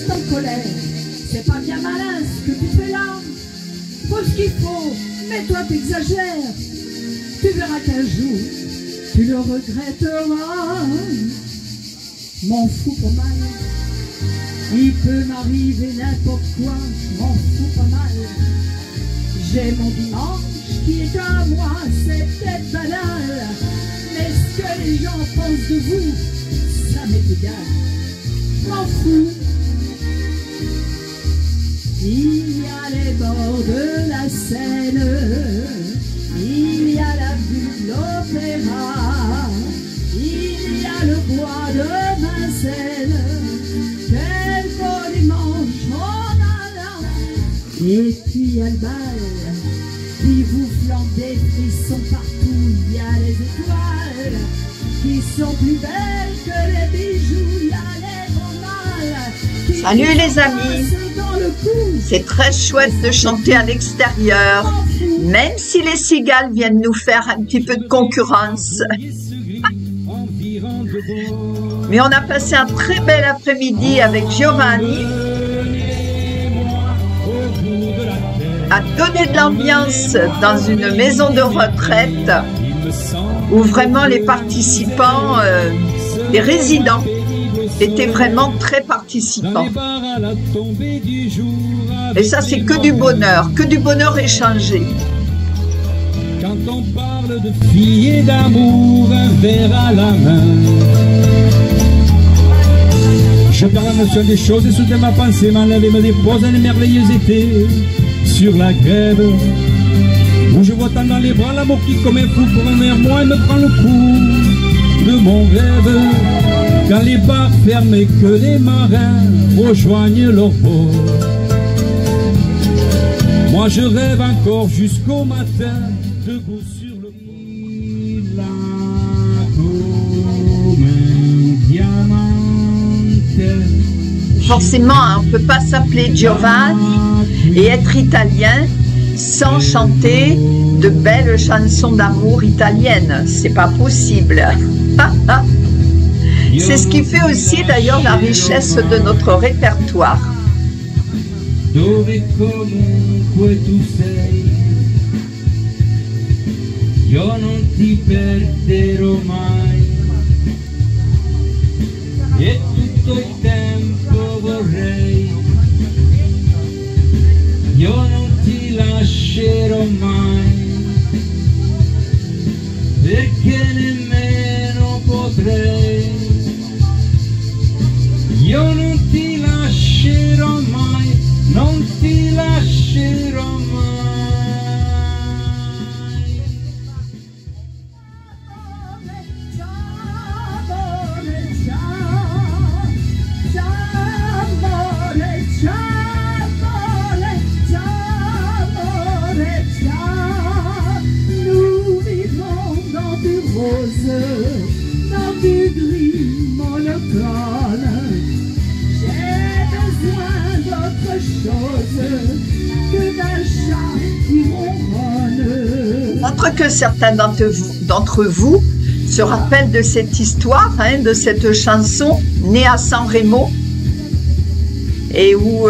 En colère, c'est pas bien malin ce que tu fais là. Faut ce qu'il faut, mais toi t'exagères. Tu verras qu'un jour, tu le regretteras. M'en fous pas mal, il peut m'arriver n'importe quoi. M'en fous pas mal, j'ai mon dimanche qui est à moi. C'est peut-être banal, mais ce que les gens pensent de vous, ça m'est égal. M'en fous. Il y a les bords de la Seine, il y a la vue de l'opéra, il y a le bois de Vincennes, quel beau dimanche, oh là là. Et puis il y a le bal, qui vous flambe des frissons partout, il y a les étoiles, qui sont plus belles que les bijoux, il y a les normales. Salut les amis, c'est très chouette de chanter à l'extérieur, même si les cigales viennent nous faire un petit peu de concurrence. Mais on a passé un très bel après-midi avec Giovanni, à donner de l'ambiance dans une maison de retraite où vraiment les participants, les résidents, étaient vraiment très participants. Et ça, c'est que du bonheur échangé. Quand on parle de filles et d'amour, un verre à la main. Je perds la notion des choses et soudain ma pensée m'enlève et me dépose un merveilleux été sur la grève. Où je vois tant dans les bras l'amour qui comme un fou pour un vers moi et me prend le coup de mon rêve. Quand les bars ferment et que les marins rejoignent leur bord, moi je rêve encore jusqu'au matin, debout sur le pont. Là comme un diamant. Forcément, hein, on ne peut pas s'appeler Giovanni et être italien sans chanter de belles chansons d'amour italiennes. C'est pas possible. C'est ce qui fait aussi d'ailleurs la richesse de notre répertoire. Dove comunque tu sei, io non ti perderò mai, e tutto il tempo vorrei, io non ti lascerò mai, perché nemmeno potrei. Io non ti lascerò mai, non ti lascerò mai. Nous vivons dans du rose, dans du gris monotone. Que d'un chat qui ronronne. Montre que certains d'entre vous se rappellent de cette histoire, hein, de cette chanson née à San Remo et où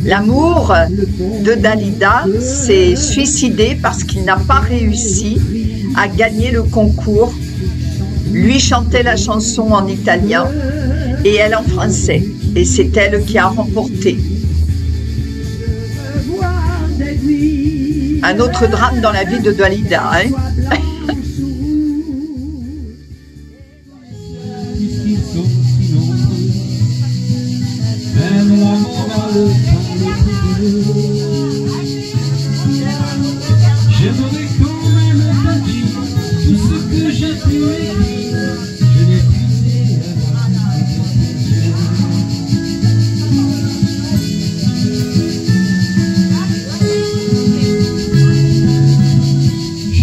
l'amour de Dalida s'est suicidé parce qu'il n'a pas réussi à gagner le concours. Lui chantait la chanson en italien et elle en français. Et c'est elle qui a remporté. Un autre drame dans la vie de Dalida. Hein. J'aimerais quand même te dire tout ce que j'ai pu écrire. Je n'ai plus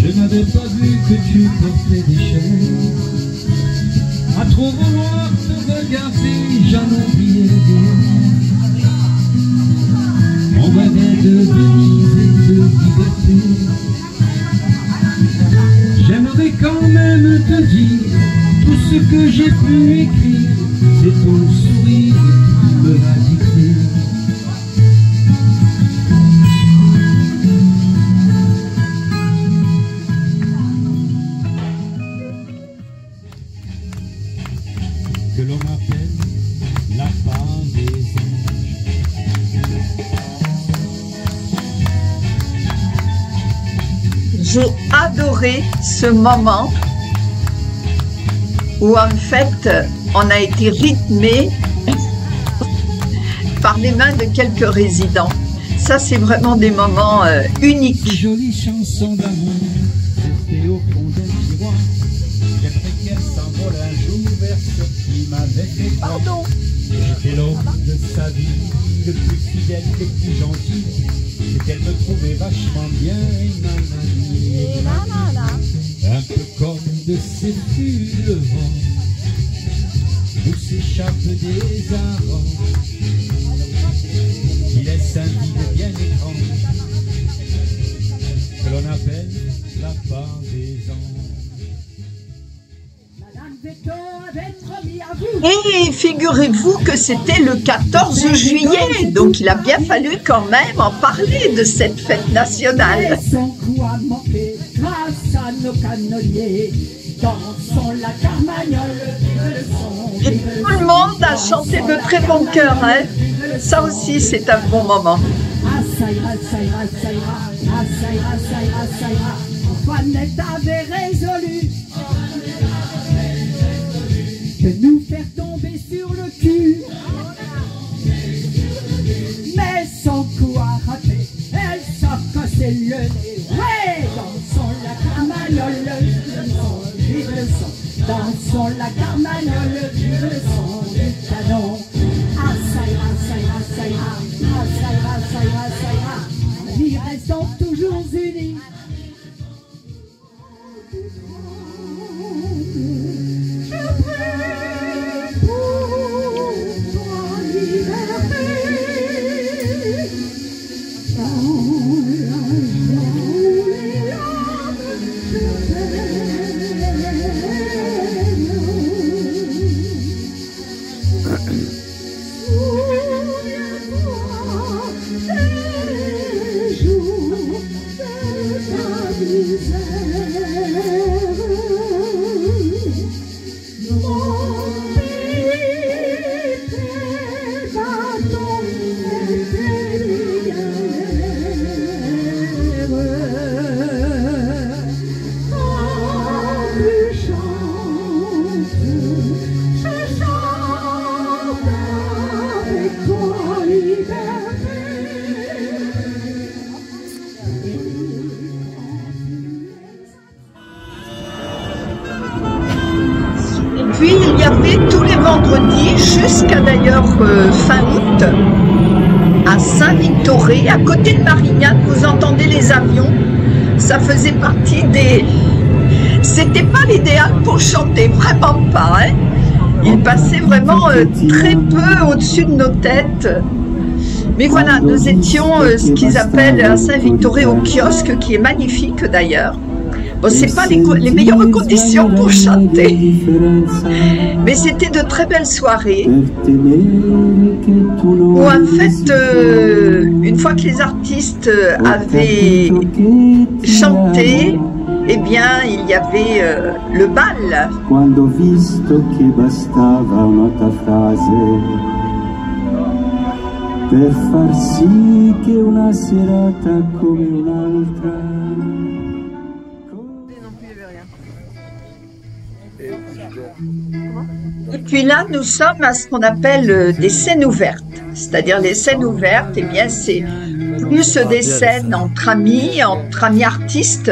je n'avais pas vu que tu portais des chaînes. À trop vouloir te regarder, j'en oubliais bien. On rêvait de Venise et de liberté. J'aimerais quand même te dire tout ce que j'ai pu écrire, c'est ton sourire. J'ai adoré ce moment où en fait on a été rythmé par les mains de quelques résidents. Ça, c'est vraiment des moments uniques. Des jolies chansons d'amour, c'était au fond d'un tiroir. J'aimerais qu'elle s'envole un jour vers ce qui m'avait fait croire. Pardon. J'étais l'homme de sa vie, le plus fidèle, le plus gentil. Et qu'elle me trouvait vachement bien, un peu comme de ces flux le vent, où s'échappent des harengs, qui laisse un vide bien étrange, que l'on appelle la pendaison. Et figurez-vous que c'était le 14 juillet, donc il a bien fallu quand même en parler de cette fête nationale. Son coup a manqué grâce à nos canonniers. Dansons la carmagnole. Et tout le monde a chanté de très bon cœur, hein. Ça aussi, c'est un bon moment. Ah, ça ira, ça ira, ça ira. Ah, ça ira, ça ira, ça ira. Antoinette avait résolu de nous faire tomber sur le cul. Mais son coup a raté, elle s'est cassé le nez. Ouais, dansons la carmagnole, vive le son. Dansons la carmagnole, vive le son du canon. Ah, ça ira, ça ira, ça ira. Ah, ça ira, ça ira, ça ira. Vie restons toujours unis. Je prie pour ton liberté. Puis il y avait tous les vendredis, jusqu'à d'ailleurs fin août, à Saint-Victoré, à côté de Marignane, vous entendez les avions. Ça faisait partie des... C'était pas l'idéal pour chanter, vraiment pas, hein. Il passait vraiment très peu au-dessus de nos têtes. Mais voilà, nous étions ce qu'ils appellent à Saint-Victoré au kiosque, qui est magnifique d'ailleurs. Bon, c'est pas les meilleures conditions pour chanter, mais c'était de très belles soirées où en fait, une fois que les artistes avaient chanté, eh bien, il y avait le bal. Quando ho visto che bastava un'altra frase per far sì che una serata come un'altra. Et puis là, nous sommes à ce qu'on appelle des scènes ouvertes. C'est-à-dire les scènes ouvertes, eh bien, c'est plus des scènes entre amis artistes,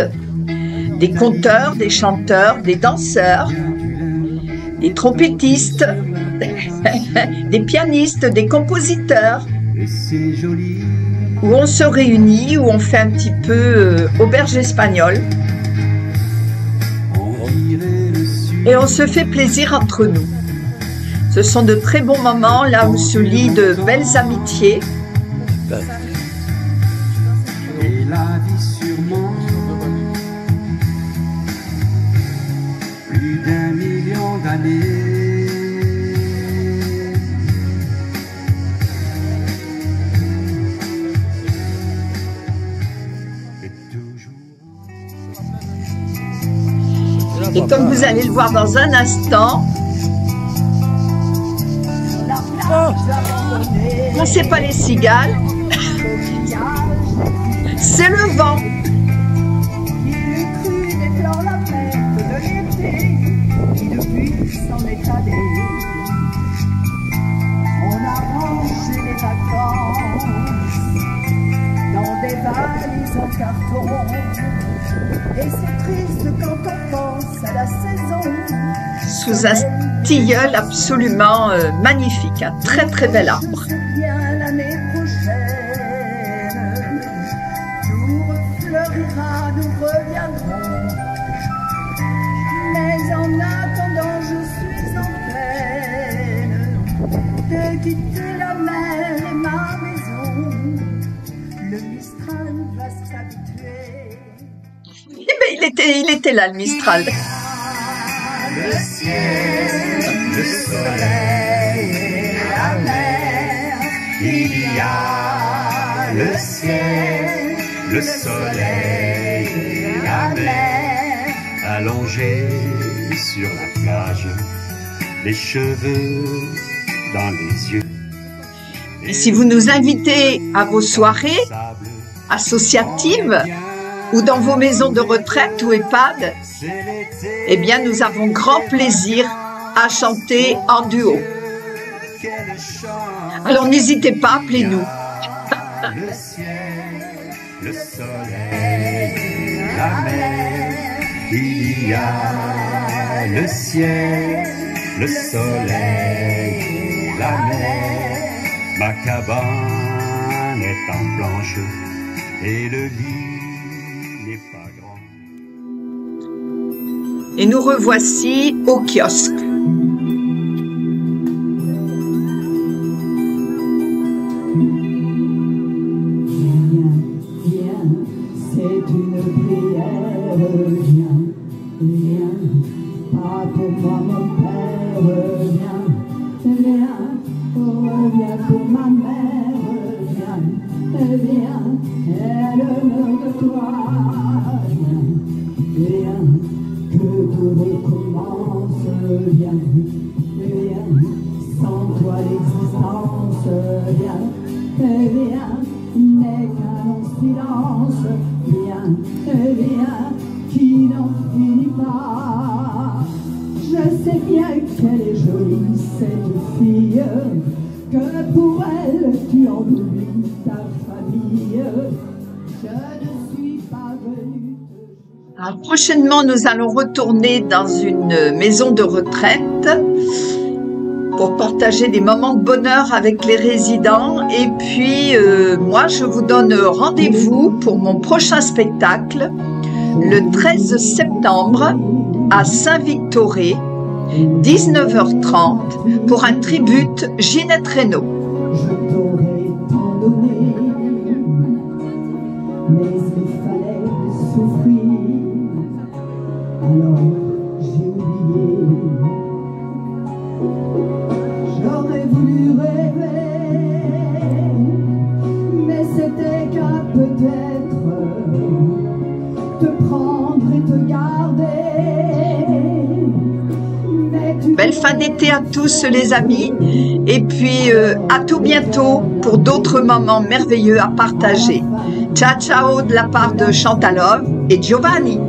des conteurs, des chanteurs, des danseurs, des trompettistes, des pianistes, des compositeurs, où on se réunit, où on fait un petit peu auberge espagnole. Et on se fait plaisir entre nous. Ce sont de très bons moments, là où se lient de belles amitiés. Et la vie sûrement plus d'1 million d'années. Et comme vous allez le voir dans un instant, non, c'est pas les cigales, c'est le vent. décalé. On a rangé les vacances dans des valises en carton. Et c'est triste quand on pense à la saison. Sous un tilleul absolument magnifique, un très très bel arbre. Je sais bien l'année prochaine, tout refleurira, nous reviendrons. Mais en attendant, je suis en peine de quitter la mer et ma maison. Le Mistral va s'habituer. Eh ben, il était là, le Mistral. Le ciel, le soleil et la mer. Il y a le ciel, le soleil et la mer. Allongé sur la plage, les cheveux dans les yeux. Et si vous nous invitez à vos soirées associatives ou dans vos maisons de retraite ou EHPAD, eh bien nous avons grand plaisir à chanter en duo. Alors n'hésitez pas, appelez-nous. Le ciel, le soleil, la mer. Il y a le ciel, le soleil, la mer. Ma cabane est en planche et le lit n'est pas grand. Et nous revoici au kiosque. C'est une prière, viens, pas pour moi mon père, viens, reviens pour ma mère, viens, elle meurt de toi, viens, que tout recommence, viens, sans toi l'existence, viens, n'est qu'un long silence, viens, qui n'en finit pas. Je sais bien qu'elle est jolie, cette fille, que pour elle tu en oublies ta famille. Je ne suis pas venue. Alors, prochainement, nous allons retourner dans une maison de retraite pour partager des moments de bonheur avec les résidents. Et puis, moi, je vous donne rendez-vous pour mon prochain spectacle, le 13 septembre, à Saint-Victoré, 19h30, pour un tribute Ginette Renaud. Je t'aurais tant donné, mais il fallait souffrir, alors j'ai oublié. J'aurais voulu rêver, mais c'était qu'un peut-être, te prendre et te garder. Belle fin d'été à tous les amis, et puis à tout bientôt pour d'autres moments merveilleux à partager. Ciao ciao de la part de Chantalove et Giovanni.